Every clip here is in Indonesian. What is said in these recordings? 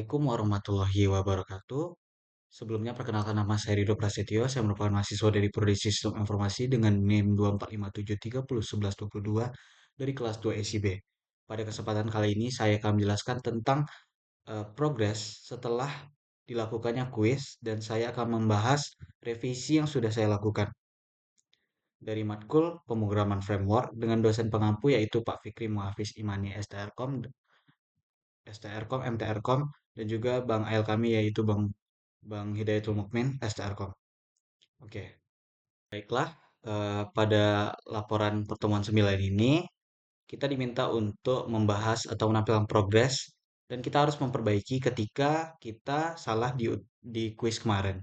Assalamualaikum warahmatullahi wabarakatuh. Sebelumnya perkenalkan nama saya Rido Prasetyo. Saya merupakan mahasiswa dari Prodi Sistem Informasi dengan NIM 24573011122 dari kelas 2 SIB. Pada kesempatan kali ini saya akan menjelaskan tentang progres setelah dilakukannya kuis dan saya akan membahas revisi yang sudah saya lakukan dari matkul pemrograman framework dengan dosen pengampu yaitu Pak Fikri Muhafiz Imani STRKOM, MTRKOM, dan juga Bang Ail kami yaitu Bang Hidayatul Mukmin, STRKOM. Oke, baiklah. Pada laporan pertemuan 9 ini, kita diminta untuk membahas atau menampilkan progres dan kita harus memperbaiki ketika kita salah di kuis kemarin.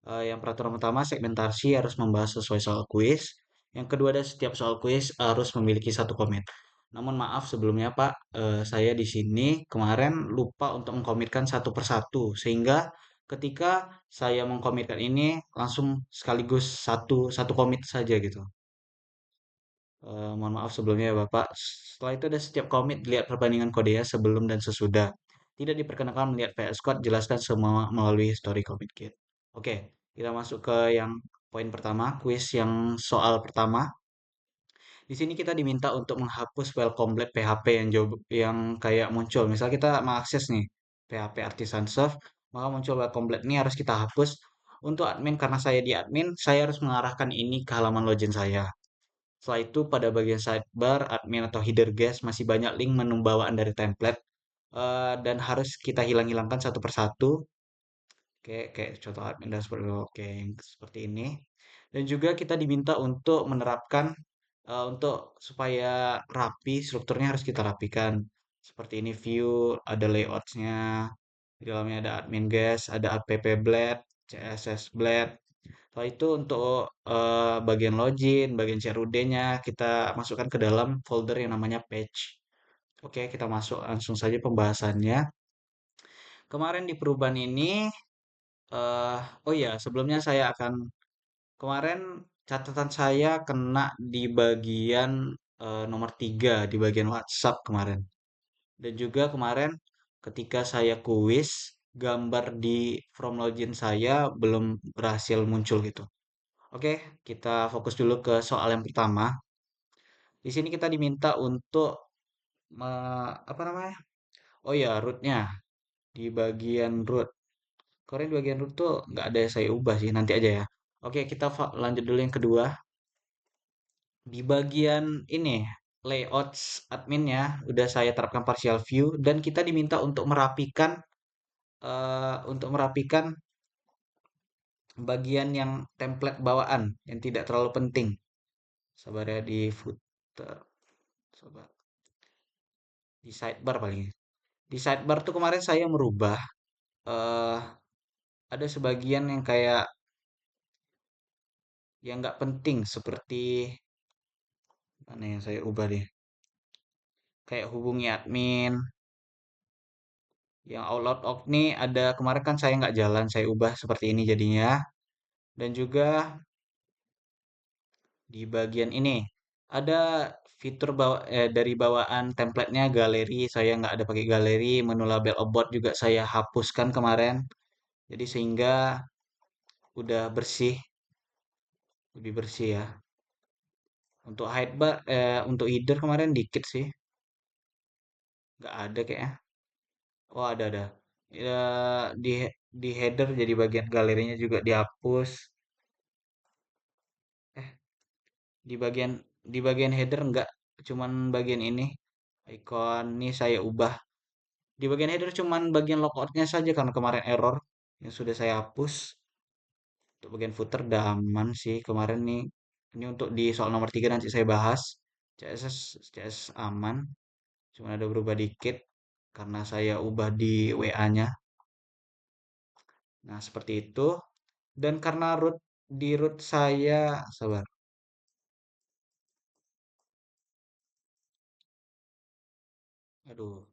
Yang peraturan pertama, segmentasi harus membahas sesuai soal kuis. Yang kedua, ada setiap soal kuis harus memiliki satu komit. Namun maaf sebelumnya Pak, saya di sini kemarin lupa untuk mengkomitkan satu persatu, sehingga ketika saya mengkomitkan ini langsung sekaligus satu satu komit saja gitu. Mohon maaf sebelumnya ya Bapak. Setelah itu ada setiap komit dilihat perbandingan kodenya sebelum dan sesudah. Tidak diperkenakan melihat VS Code, jelaskan semua melalui history commit kit. Oke, kita masuk ke yang poin pertama, quiz yang soal pertama. Di sini kita diminta untuk menghapus file komplit PHP yang kayak muncul. Misal kita mengakses nih PHP Artisan Serve, maka muncul file komplit ini harus kita hapus. Untuk admin, karena saya di admin, saya harus mengarahkan ini ke halaman login saya. Setelah itu pada bagian sidebar, admin atau header guest masih banyak link menu bawaan dari template dan harus kita hilang-hilangkan satu persatu. Oke, kayak contoh admin dashboard oke yang seperti ini. Dan juga kita diminta untuk menerapkan untuk supaya rapi, strukturnya harus kita rapikan. Seperti ini view, ada layoutsnya, di dalamnya ada admin guest, ada app blade, CSS blade. Setelah itu untuk bagian login, bagian CRUD-nya kita masukkan ke dalam folder yang namanya page. Oke, kita masuk langsung saja pembahasannya. Kemarin di perubahan ini, oh ya, sebelumnya saya akan kemarin catatan saya kena di bagian nomor 3 di bagian WhatsApp kemarin. Dan juga kemarin ketika saya kuis, gambar di from login saya belum berhasil muncul gitu. Oke, kita fokus dulu ke soal yang pertama. Di sini kita diminta untuk apa namanya? Oh ya, rootnya di bagian root. Kemarin di bagian root tuh nggak ada yang saya ubah sih, nanti aja ya. Oke, kita lanjut dulu yang kedua. Di bagian ini layouts adminnya udah saya terapkan partial view dan kita diminta untuk merapikan bagian yang template bawaan yang tidak terlalu penting. Sabar ya di footer, coba di sidebar paling. Di sidebar tuh kemarin saya merubah eh ada sebagian yang kayak yang nggak penting seperti mana yang saya ubah deh. Kayak hubungi admin, yang all out of nih ada kemarin kan saya nggak jalan, saya ubah seperti ini jadinya. Dan juga di bagian ini ada fitur dari bawaan templatenya galeri, saya nggak ada pakai galeri, menu label about juga saya hapuskan kemarin. Jadi sehingga udah bersih, lebih bersih ya. Untuk untuk header kemarin dikit sih, nggak ada kayaknya. Oh ada. Ya, di header jadi bagian galerinya juga dihapus. Eh di bagian header nggak, cuman bagian ini icon ini saya ubah. Di bagian header cuman bagian logoutnya saja karena kemarin error yang sudah saya hapus. Untuk bagian footer udah aman sih kemarin nih. Ini untuk di soal nomor 3 nanti saya bahas. CS aman. Cuma ada berubah dikit karena saya ubah di WA-nya. Nah, seperti itu. Dan karena root saya, sabar. Aduh.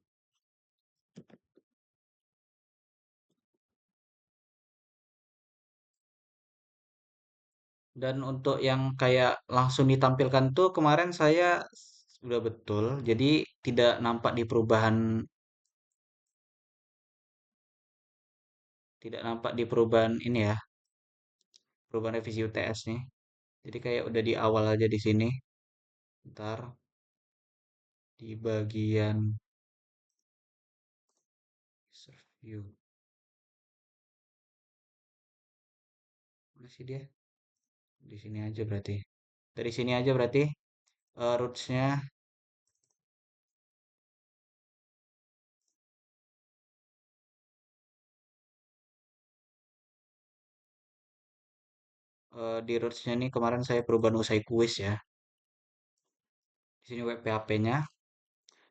Dan untuk yang kayak langsung ditampilkan tuh kemarin saya sudah betul. Jadi tidak nampak di perubahan tidak nampak di perubahan ini ya, perubahan revisi UTS nih. Jadi kayak udah di awal aja di sini. Ntar di bagian user view. Mana sih dia? Di sini aja berarti. Dari sini aja berarti roots-nya di roots-nya nih kemarin saya perubahan usai kuis ya. Di sini web PHP-nya.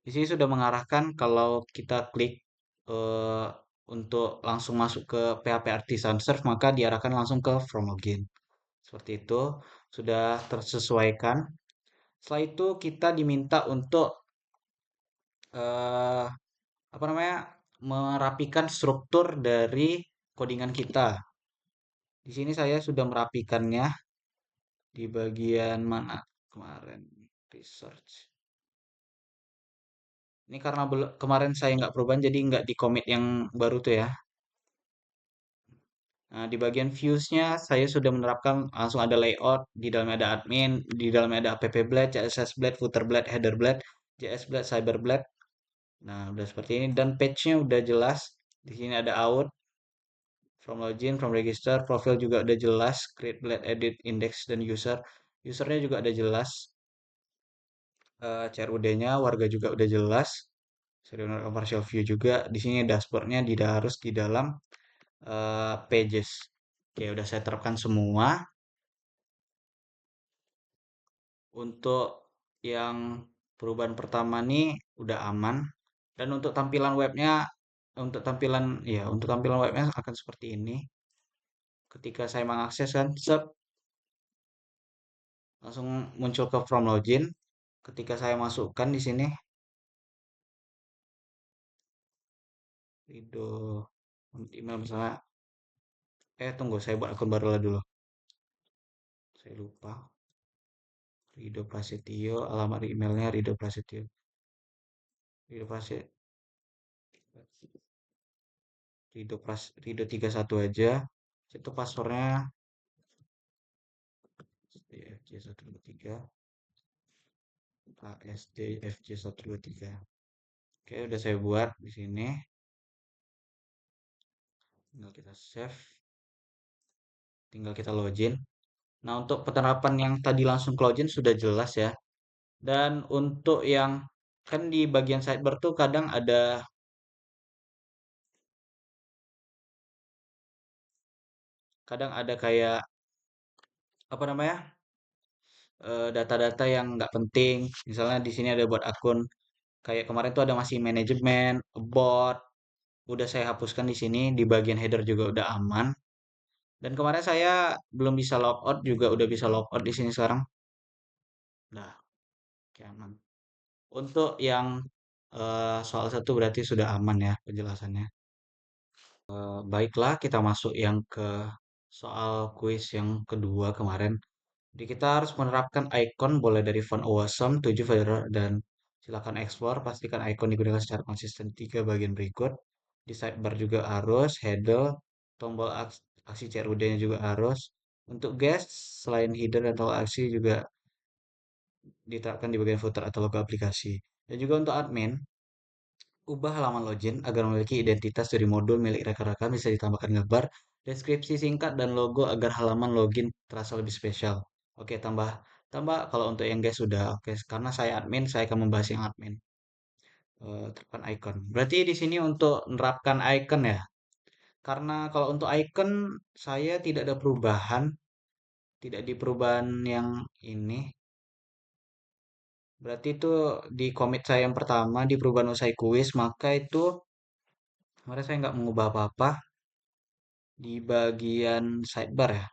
Di sini sudah mengarahkan kalau kita klik eh, untuk langsung masuk ke PHP Artisan Serve maka diarahkan langsung ke from login. Seperti itu sudah tersesuaikan. Setelah itu kita diminta untuk eh, apa namanya merapikan struktur dari codingan kita. Di sini saya sudah merapikannya di bagian mana kemarin research. Ini karena kemarin saya nggak perubahan jadi nggak di commit yang baru tuh ya. Nah, di bagian views-nya saya sudah menerapkan langsung ada layout, di dalamnya ada admin, di dalamnya ada app blade, CSS blade, footer blade, header blade, JS blade, cyber blade. Nah, udah seperti ini dan page-nya udah jelas. Di sini ada out, from login, from register, profil juga udah jelas, create blade, edit, index dan user. Usernya juga ada jelas. CRUD-nya warga juga udah jelas. Serial commercial view juga. Di sini dashboardnya tidak harus di dalam pages. Oke, udah saya terapkan semua. Untuk yang perubahan pertama nih udah aman. Dan untuk tampilan webnya, untuk tampilan webnya akan seperti ini. Ketika saya mengakses kan, langsung muncul ke from login. Ketika saya masukkan di sini, Rido email misalnya, tunggu saya buat akun baru lah dulu. Saya lupa. Rido Prasetyo, alamat emailnya Rido Prasetyo. Rido Prasetyo, Rido 31 aja. Itu passwordnya SDFJ123 ASDFJ123. Oke, udah saya buat di sini. Tinggal kita save, tinggal kita login. Nah, untuk penerapan yang tadi langsung ke login sudah jelas ya. Dan untuk yang kan di bagian sidebar tuh kadang ada kayak apa namanya? Data-data yang nggak penting. Misalnya di sini ada buat akun kayak kemarin tuh ada masih manajemen, about, udah saya hapuskan di sini, di bagian header juga udah aman. Dan kemarin saya belum bisa logout juga udah bisa logout di sini sekarang. Nah, oke aman. Untuk yang soal satu berarti sudah aman ya penjelasannya. Baiklah, kita masuk yang ke soal kuis yang kedua kemarin. Jadi kita harus menerapkan icon boleh dari font awesome 7 filter dan silakan explore. Pastikan icon digunakan secara konsisten di tiga bagian berikut. Di sidebar juga harus, header, tombol aksi CRUD-nya juga harus. Untuk guest, selain header dan tombol aksi juga diterapkan di bagian footer atau logo aplikasi. Dan juga untuk admin, ubah halaman login agar memiliki identitas dari modul milik rekan-rekan bisa ditambahkan gambar, deskripsi singkat dan logo agar halaman login terasa lebih spesial. Oke, tambah tambah kalau untuk yang guys sudah oke karena saya admin, saya akan membahas yang admin. Terapkan icon. Berarti di sini untuk menerapkan icon ya. Karena kalau untuk icon saya tidak ada perubahan, tidak di perubahan yang ini. Berarti itu di commit saya yang pertama di perubahan usai kuis, maka itu kemarin saya nggak mengubah apa-apa di bagian sidebar ya.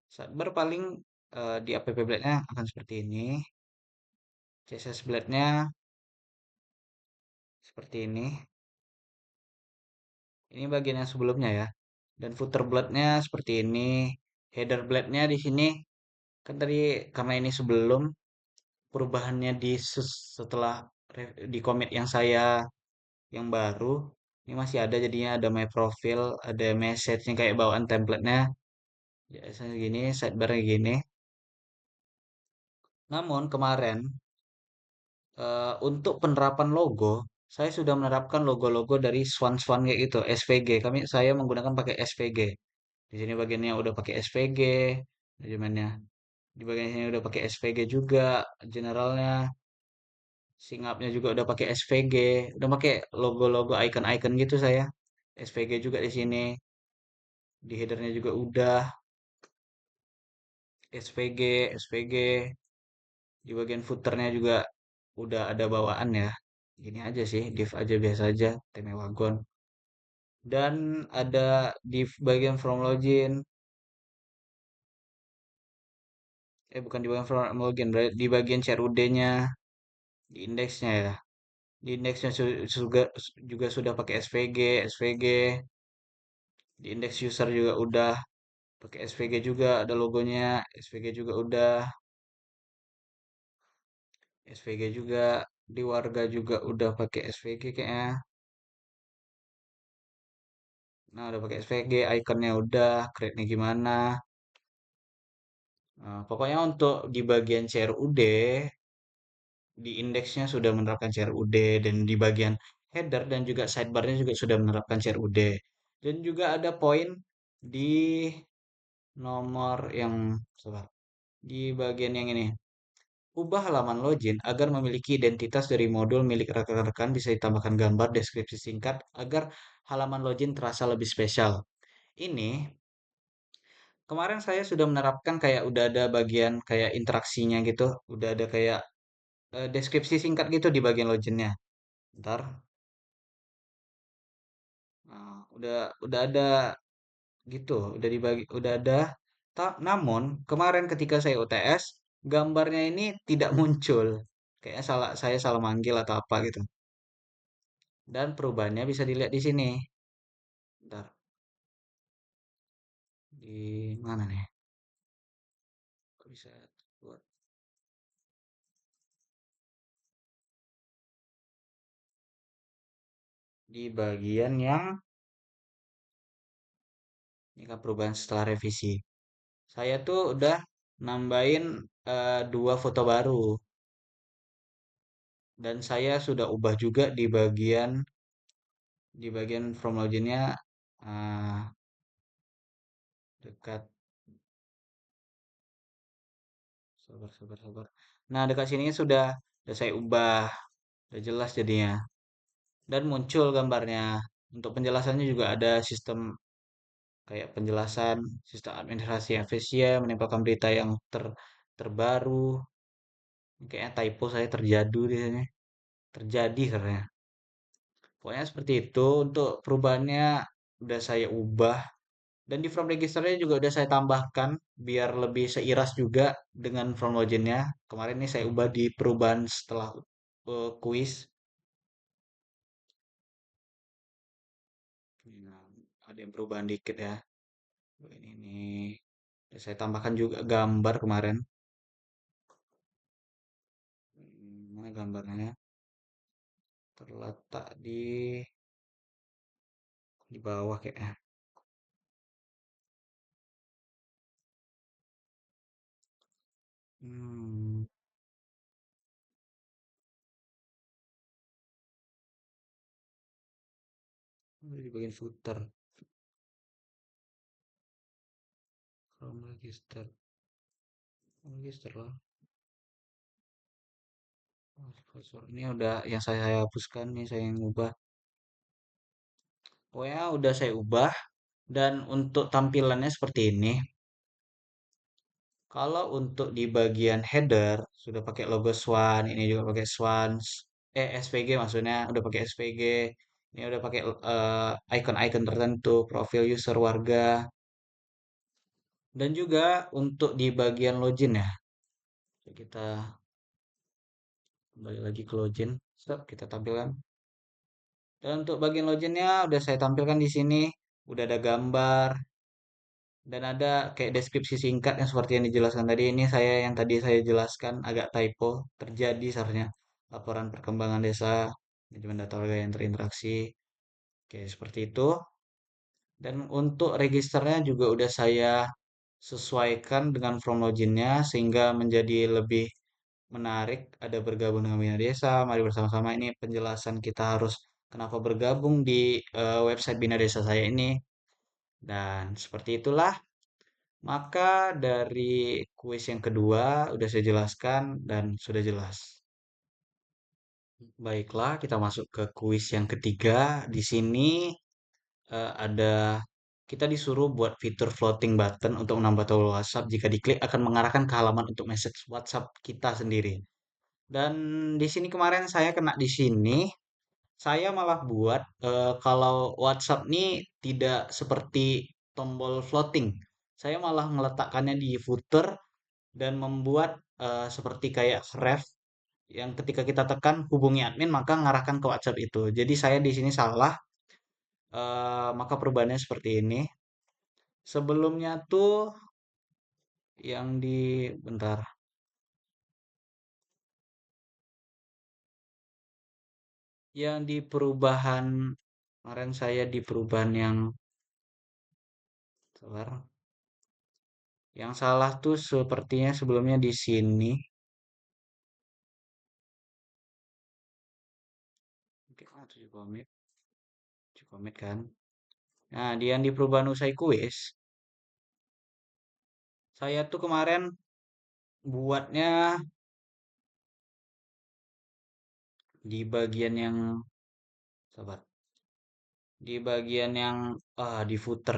Sidebar paling di app blade-nya akan seperti ini. CSS blade-nya seperti ini. Ini bagian yang sebelumnya ya. Dan footer blade-nya seperti ini. Header blade-nya di sini kan tadi karena ini sebelum perubahannya setelah di commit yang saya yang baru. Ini masih ada jadinya ada my profile, ada message-nya kayak bawaan template-nya. Biasanya gini, sidebar-nya gini. Namun kemarin untuk penerapan logo, saya sudah menerapkan logo-logo dari Swan-Swan kayak gitu, SVG. Saya menggunakan pakai SVG. Di sini bagiannya udah pakai SVG, manajemennya. Di bagian sini udah pakai SVG juga, generalnya, singapnya juga udah pakai SVG, udah pakai logo-logo icon-icon gitu saya. SVG juga di sini, di headernya juga udah SVG, SVG. Di bagian footernya juga udah ada bawaan ya. Gini aja sih, div aja biasa aja, teme wagon. Dan ada di bagian from login, bukan di bagian from login, di bagian CRUD-nya, di indeksnya ya. Di indeksnya juga sudah pakai SVG, SVG. Di indeks user juga udah pakai SVG juga, ada logonya, SVG juga udah, SVG juga. Di warga juga udah pakai SVG kayaknya. Nah, udah pakai SVG, ikonnya udah, create-nya gimana. Nah, pokoknya untuk di bagian CRUD, di indeksnya sudah menerapkan CRUD, dan di bagian header dan juga sidebarnya juga sudah menerapkan CRUD. Dan juga ada poin di nomor yang sabar, di bagian yang ini. Ubah halaman login agar memiliki identitas dari modul milik rekan-rekan, bisa ditambahkan gambar, deskripsi singkat agar halaman login terasa lebih spesial. Ini kemarin saya sudah menerapkan kayak udah ada bagian kayak interaksinya gitu, udah ada kayak deskripsi singkat gitu di bagian loginnya. Ntar, nah, udah ada gitu, udah dibagi, udah ada. Namun kemarin ketika saya UTS, gambarnya ini tidak muncul. Kayaknya saya salah manggil atau apa gitu. Dan perubahannya bisa dilihat di sini. Ntar, di mana nih? Kok bisa buat di bagian yang ini kan perubahan setelah revisi. Saya tuh udah nambahin dua foto baru, dan saya sudah ubah juga di bagian from loginnya, eh, dekat, sabar sabar sabar. Nah, dekat sini sudah saya ubah, udah jelas jadinya, dan muncul gambarnya. Untuk penjelasannya juga ada sistem kayak penjelasan sistem administrasi yang efisien, menempelkan berita yang terbaru. Kayaknya typo saya terjadi di sini, terjadi karena. Pokoknya seperti itu. Untuk perubahannya udah saya ubah, dan di form registernya juga udah saya tambahkan biar lebih seiras juga dengan from loginnya. Kemarin ini saya ubah di perubahan setelah kuis. Nah, ada yang perubahan dikit ya. Ini nih. Udah saya tambahkan juga gambar kemarin. Mana gambarnya? Terletak di bawah kayaknya. Hmm, di bagian footer, from register lah. Ini udah yang saya hapuskan nih, saya yang ubah. Pokoknya udah saya ubah, dan untuk tampilannya seperti ini. Kalau untuk di bagian header sudah pakai logo Swan, ini juga pakai Swans, SVG maksudnya udah pakai SVG. Ini udah pakai icon-icon tertentu, profil user warga, dan juga untuk di bagian login ya. Kita kembali lagi ke login, kita tampilkan. Dan untuk bagian loginnya udah saya tampilkan di sini, udah ada gambar, dan ada kayak deskripsi singkat yang seperti yang dijelaskan tadi. Ini saya yang tadi saya jelaskan agak typo, terjadi seharusnya. Laporan perkembangan desa, manajemen data warga yang terinteraksi. Oke, seperti itu. Dan untuk registernya juga udah saya sesuaikan dengan from loginnya sehingga menjadi lebih menarik. Ada bergabung dengan Bina Desa, mari bersama-sama ini penjelasan kita harus kenapa bergabung di website Bina Desa saya ini. Dan seperti itulah, maka dari kuis yang kedua udah saya jelaskan dan sudah jelas. Baiklah, kita masuk ke kuis yang ketiga. Di sini ada kita disuruh buat fitur floating button untuk menambah tombol WhatsApp. Jika diklik akan mengarahkan ke halaman untuk message WhatsApp kita sendiri. Dan di sini kemarin saya kena di sini, saya malah buat kalau WhatsApp nih tidak seperti tombol floating. Saya malah meletakkannya di footer dan membuat seperti kayak ref yang ketika kita tekan hubungi admin maka ngarahkan ke WhatsApp itu. Jadi saya di sini salah, maka perubahannya seperti ini. Sebelumnya tuh yang di bentar, yang di perubahan kemarin saya di perubahan yang sebentar, yang salah tuh sepertinya sebelumnya di sini. Oke, 7 komit, 7 komit kan. Nah, di yang di perubahan usai kuis, saya tuh kemarin buatnya di bagian yang sabar, di bagian yang di footer.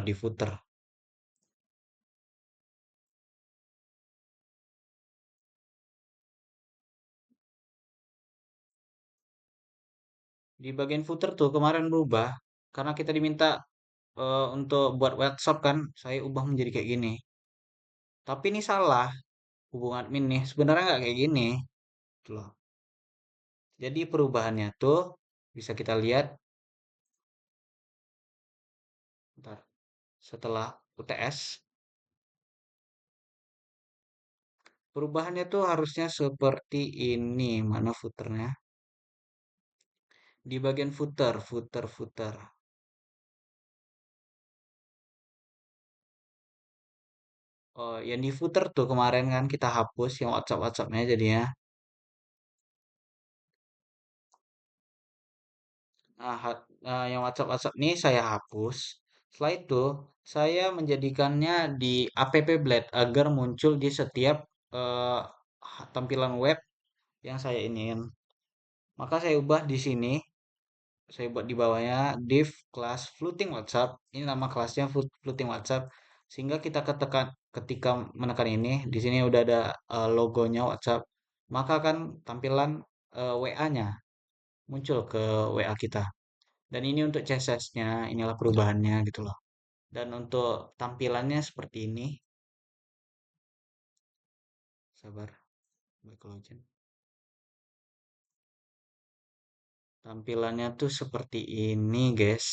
Di bagian footer tuh kemarin berubah karena kita diminta untuk buat WhatsApp kan, saya ubah menjadi kayak gini. Tapi ini salah hubungan admin nih. Sebenarnya nggak kayak gini, gitu loh. Jadi perubahannya tuh bisa kita lihat bentar, setelah UTS. Perubahannya tuh harusnya seperti ini. Mana footernya? Di bagian footer, footer. Oh, yang di footer tuh kemarin kan kita hapus yang WhatsApp-WhatsAppnya jadinya. Yang WhatsApp-WhatsApp ini saya hapus. Setelah itu, saya menjadikannya di app Blade agar muncul di setiap eh, tampilan web yang saya ingin. Maka saya ubah di sini, saya buat di bawahnya div kelas floating WhatsApp. Ini nama kelasnya floating WhatsApp. Sehingga kita ketika menekan ini, di sini udah ada logonya WhatsApp. Maka kan tampilan WA-nya muncul ke WA kita. Dan ini untuk CSS-nya, inilah perubahannya gitu loh. Dan untuk tampilannya seperti ini. Sabar, baik login. Tampilannya tuh seperti ini, guys.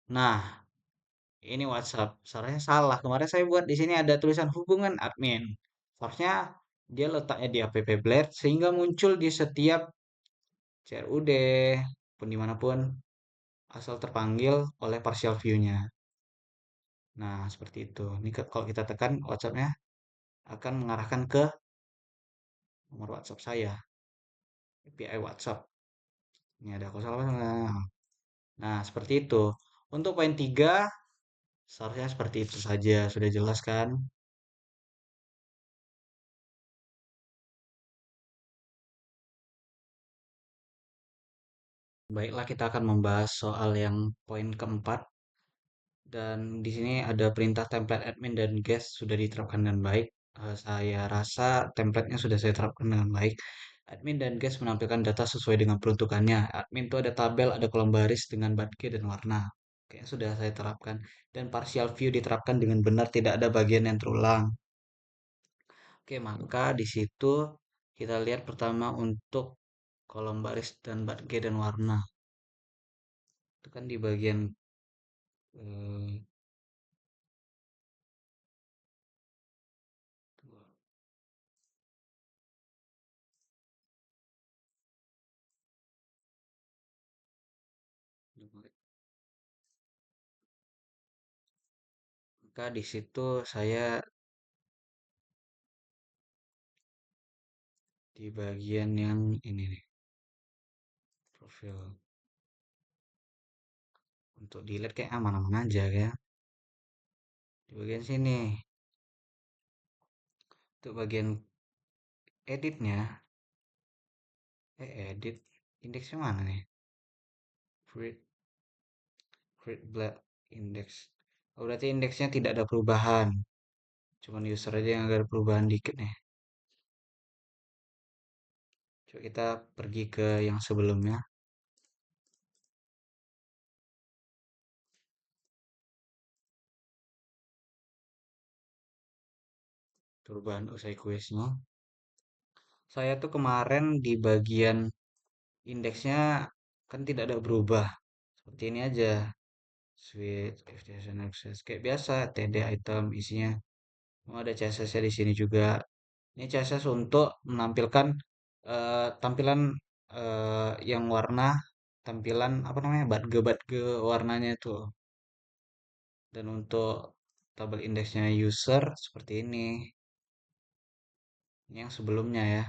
Nah, ini WhatsApp. Seharusnya salah. Kemarin saya buat di sini ada tulisan hubungan admin. Seharusnya dia letaknya di app Blade sehingga muncul di setiap CRUD pun dimanapun asal terpanggil oleh partial view-nya. Nah, seperti itu. Ini kalau kita tekan WhatsApp-nya akan mengarahkan ke nomor WhatsApp saya, API WhatsApp. Ini ada aku salah. Nah, seperti itu. Untuk poin 3, seharusnya seperti itu saja. Sudah jelas kan? Baiklah, kita akan membahas soal yang poin keempat. Dan di sini ada perintah template admin dan guest sudah diterapkan dengan baik. Saya rasa template-nya sudah saya terapkan dengan baik. Admin dan guest menampilkan data sesuai dengan peruntukannya. Admin itu ada tabel, ada kolom baris dengan batkey dan warna. Kayaknya sudah saya terapkan. Dan partial view diterapkan dengan benar, tidak ada bagian yang terulang. Oke, maka di situ kita lihat pertama untuk kolom baris dan batkey dan warna. Itu kan di bagian eh, Maka di situ saya di bagian yang ini nih, profil. Untuk delete kayak aman-aman aja ya. Di bagian sini, untuk bagian editnya, edit, indeksnya mana nih? Create, create black index. Oh, berarti indeksnya tidak ada perubahan. Cuman user aja yang ada perubahan dikit nih. Coba kita pergi ke yang sebelumnya. Perubahan usai quiznya. Saya tuh kemarin di bagian indeksnya kan tidak ada berubah. Seperti ini aja. Switch, FTSN access. Kayak biasa, TD item isinya. Oh, ada CSS-nya di sini juga. Ini CSS untuk menampilkan tampilan yang warna, tampilan apa namanya, badge-badge warnanya itu. Dan untuk tabel indeksnya user seperti ini. Ini yang sebelumnya ya.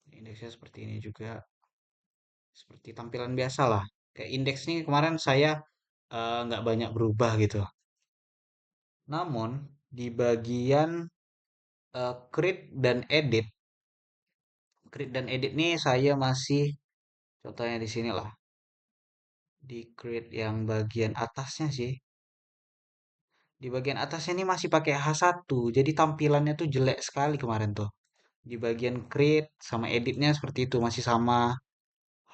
Indeksnya seperti ini juga. Seperti tampilan biasa lah. Kayak indeks ini kemarin saya nggak banyak berubah gitu. Namun di bagian create dan edit, create dan edit nih saya masih contohnya di sini lah. Di create yang bagian atasnya sih. Di bagian atasnya ini masih pakai H1. Jadi tampilannya tuh jelek sekali kemarin tuh. Di bagian create sama editnya seperti itu masih sama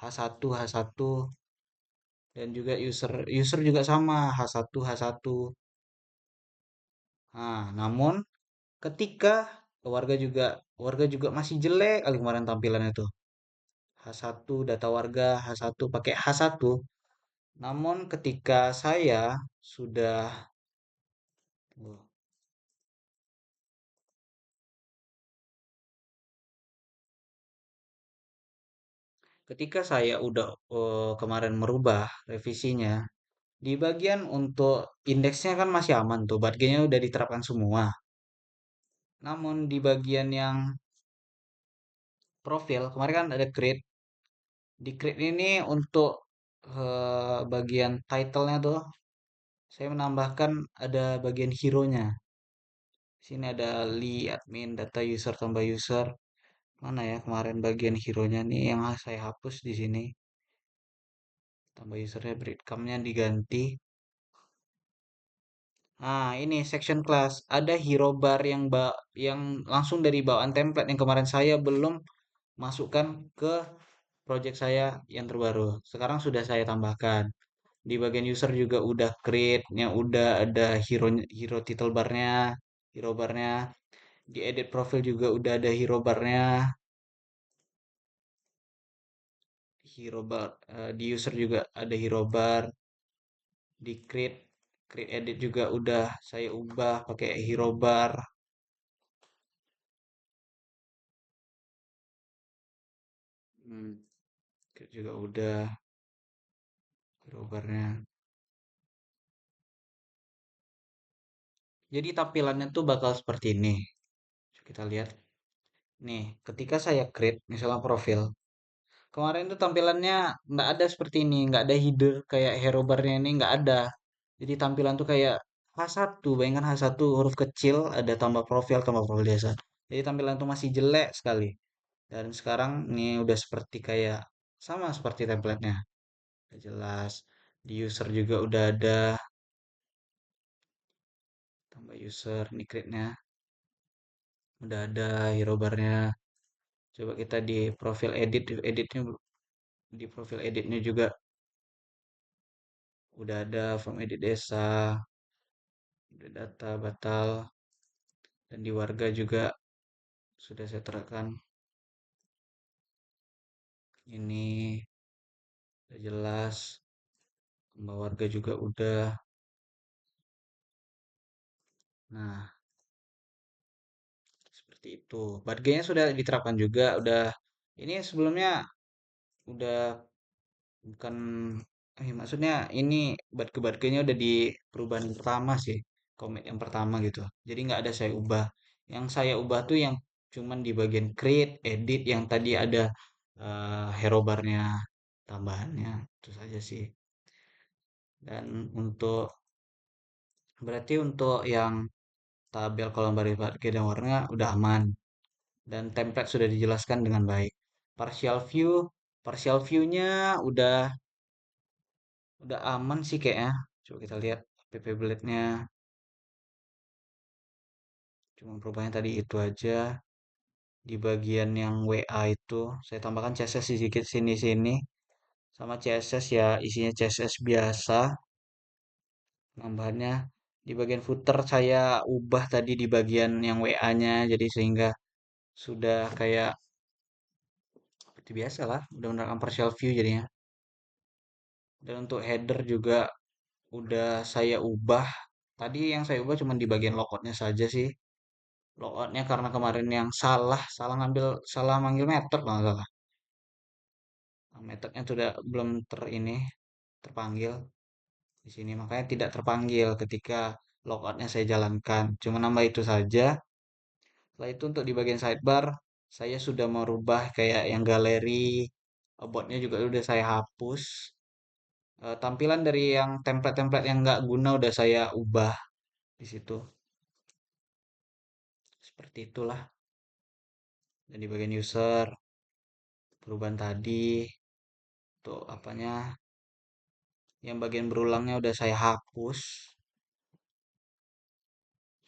H1 H1 dan juga user user juga sama H1 H1. Nah, namun ketika warga juga masih jelek kali kemarin tampilannya tuh. H1 data warga H1 pakai H1. Namun ketika saya sudah ketika saya udah kemarin merubah revisinya, di bagian untuk indeksnya kan masih aman tuh, bargainya udah diterapkan semua. Namun di bagian yang profil, kemarin kan ada create. Di create ini untuk bagian title-nya tuh, saya menambahkan ada bagian hero-nya. Sini ada admin, data user, tambah user. Mana ya kemarin bagian hero-nya nih yang saya hapus di sini. Tambah usernya breadcrumb-nya diganti. Nah, ini section class. Ada hero bar yang langsung dari bawaan template yang kemarin saya belum masukkan ke project saya yang terbaru. Sekarang sudah saya tambahkan. Di bagian user juga udah create-nya udah ada hero title bar-nya, hero bar-nya. Di edit profile juga udah ada hero bar-nya, hero bar. Di user juga ada hero bar. Di create edit juga udah saya ubah pakai hero bar. Hmm, create juga udah hero bar-nya. Jadi tampilannya tuh bakal seperti ini. Kita lihat. Nih, ketika saya create misalnya profil, kemarin tuh tampilannya nggak ada seperti ini, nggak ada header kayak hero bar-nya ini nggak ada. Jadi tampilan tuh kayak H1, bayangkan H1 huruf kecil, ada tambah profil biasa. Jadi tampilan tuh masih jelek sekali. Dan sekarang ini udah seperti kayak sama seperti template-nya. Udah jelas. Di user juga udah ada tambah user, ini create-nya udah ada hero bar-nya. Coba kita di profil edit, di profil editnya juga udah ada form edit desa, udah data batal, dan di warga juga sudah saya terapkan. Ini udah jelas, tambah warga juga udah. Nah, seperti itu. Barganya sudah diterapkan juga, udah. Ini sebelumnya udah bukan Maksudnya ini batu-batunya udah di perubahan yang pertama sih, komik yang pertama gitu. Jadi nggak ada saya ubah. Yang saya ubah tuh yang cuman di bagian create, edit yang tadi ada hero barnya tambahannya itu saja sih. Dan berarti untuk yang tabel kolom baris baris dan warna udah aman dan template sudah dijelaskan dengan baik. Partial view, partial view-nya udah aman sih kayaknya. Coba kita lihat PP Blade-nya. Cuma perubahannya tadi itu aja. Di bagian yang WA itu, saya tambahkan CSS sedikit sini-sini. Sama CSS ya, isinya CSS biasa. Tambahannya di bagian footer saya ubah tadi di bagian yang WA-nya. Jadi sehingga sudah kayak seperti biasa lah. Udah menerapkan partial view jadinya. Dan untuk header juga udah saya ubah. Tadi yang saya ubah cuma di bagian logoutnya saja sih. Logoutnya karena kemarin yang salah ngambil, salah manggil method kalau nggak salah. Nah, metodenya sudah belum terpanggil di sini, makanya tidak terpanggil ketika logoutnya saya jalankan. Cuma nambah itu saja. Setelah itu untuk di bagian sidebar, saya sudah merubah kayak yang galeri, botnya juga udah saya hapus. Tampilan dari yang template-template yang nggak guna udah saya ubah di situ. Seperti itulah. Dan di bagian user, perubahan tadi, tuh apanya, yang bagian berulangnya udah saya hapus.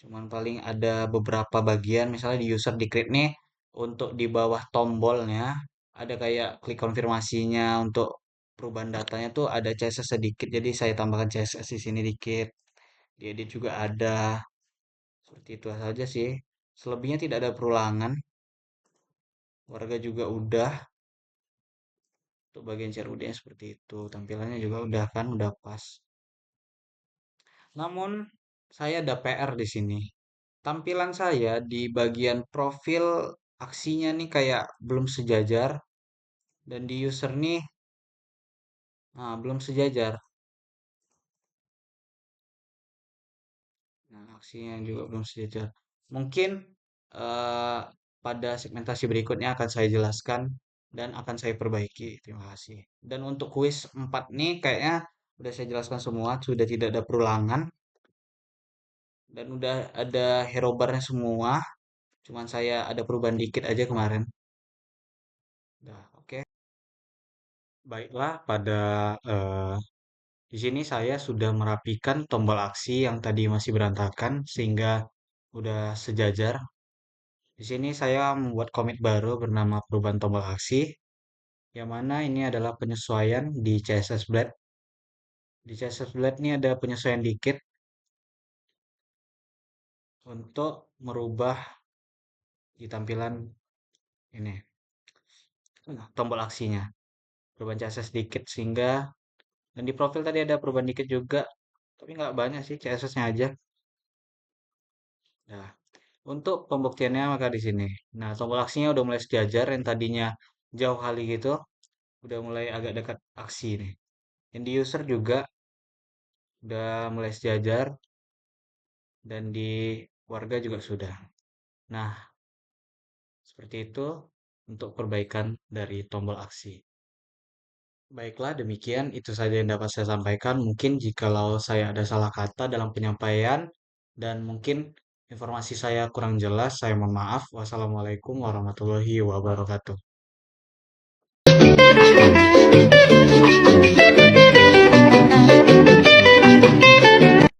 Cuman paling ada beberapa bagian, misalnya di user di create nih, untuk di bawah tombolnya, ada kayak klik konfirmasinya untuk perubahan datanya tuh ada CSS sedikit, jadi saya tambahkan CSS di sini dikit. Di edit juga ada, seperti itu saja sih. Selebihnya tidak ada perulangan, warga juga udah, untuk bagian CRUD-nya seperti itu. Tampilannya juga udah kan, udah pas. Namun, saya ada PR di sini. Tampilan saya di bagian profil aksinya nih kayak belum sejajar dan di user nih belum sejajar. Nah, aksinya juga belum sejajar. Mungkin eh, pada segmentasi berikutnya akan saya jelaskan dan akan saya perbaiki. Terima kasih. Dan untuk kuis 4 nih kayaknya udah saya jelaskan semua, sudah tidak ada perulangan dan udah ada hero barnya semua. Cuman saya ada perubahan dikit aja kemarin. Udah, oke. Baiklah, pada eh, di sini saya sudah merapikan tombol aksi yang tadi masih berantakan sehingga udah sejajar. Di sini saya membuat komit baru bernama perubahan tombol aksi, yang mana ini adalah penyesuaian di CSS Blade. Di CSS Blade ini ada penyesuaian dikit untuk merubah di tampilan ini, tombol aksinya. Perubahan CSS dikit sehingga, dan di profil tadi ada perubahan dikit juga, tapi nggak banyak sih CSS-nya aja. Nah, untuk pembuktiannya maka di sini. Nah, tombol aksinya udah mulai sejajar yang tadinya jauh kali gitu, udah mulai agak dekat aksi nih. Yang di user juga udah mulai sejajar dan di warga juga sudah. Nah, seperti itu untuk perbaikan dari tombol aksi. Baiklah, demikian itu saja yang dapat saya sampaikan. Mungkin jikalau saya ada salah kata dalam penyampaian dan mungkin informasi saya kurang jelas, saya mohon maaf. Wassalamualaikum warahmatullahi wabarakatuh.